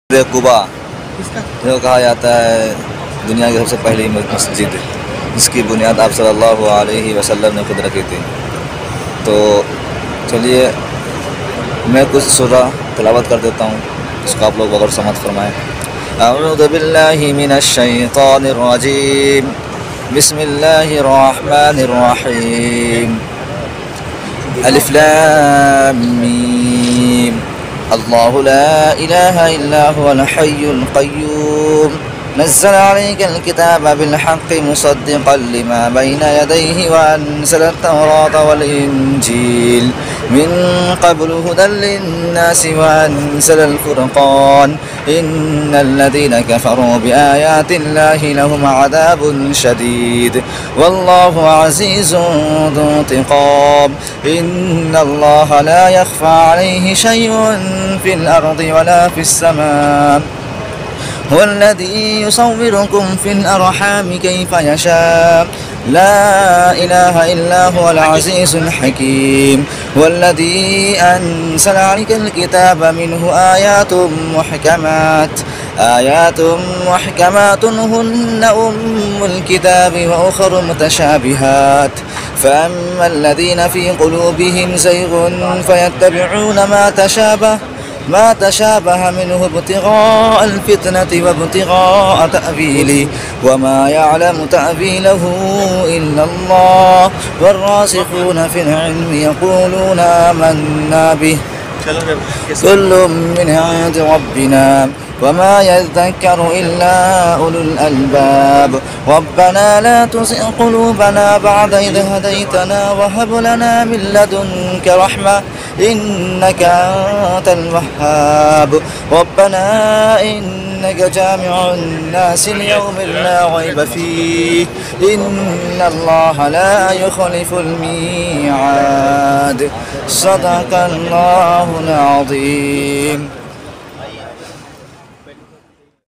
कुबा जो कहा जाता है दुनिया की सबसे पहली मस्जिद, जिसकी बुनियाद आप सल्लल्लाहु अलैहि वसल्लम ने खुद रखी थी। तो चलिए मैं कुछ सूरा तिलावत कर देता हूँ, इसको आप लोग बगैर समझ फरमाएँ। अऊज़ु बिल्लाहि मिनश शैतानिर रजीम, बिस्मिल्लाहिर रहमानिर रहीम, अलिफ लाम मीम, अल्लाहु ला इलाहा इल्ला हुवल हय्युल क़य्यूम, नज़्ज़ल अलैकल किताब बिल हक़्क़ि मुसद्दिक़न लिमा बैन यदैहि व अनज़लत तौरात वल इंजील मिन क़ब्लु हुदल लिन्नासि व अनज़लल फ़ुरक़ान, इन्नल लज़ीना कफ़रू बिआयातिल्लाहि लहुम अज़ाबुन शदीद वल्लाहु अज़ीज़ुन ज़ू इंतिक़ाम, इन्नल्लाहा ला यख़फ़ा अलैहि शै'उन फ़िल अर्ज़ि वला फ़िस समा, हुवल्लज़ी युसव्विरुकुम फ़िल अर्हाम कैफ़ यशा, ला इलाहा इल्ला हुवल अज़ीज़ुल हकीम, हुवल्लज़ी अनज़ला अलैकल किताब मिन्हु आयातुम मुहकमातुन हुन्ना उम्मुल किताबि व उख़रु मुतशाबिहात, फ़अम्मल लज़ीना फ़ी क़ुलूबिहिम ज़ैग़ुन फ़यत्तबिऊन ما تشابه منه ابتغاء الفتنة وابتغاء تأويله وما يعلم تأويله إلا الله والراسخون في العلم يقولون آمنا به كل من عند ربنا وما يذكر إلا أولو الألباب، ربنا لا تزغ قلوبنا بعد إذ هديتنا وهب لنا من لدنك رحمة إنك أنت الوهاب، ربنا إنك جامع الناس ليوم لا ريب فيه إن الله لا يخلف الميعاد، صدق الله العظيم.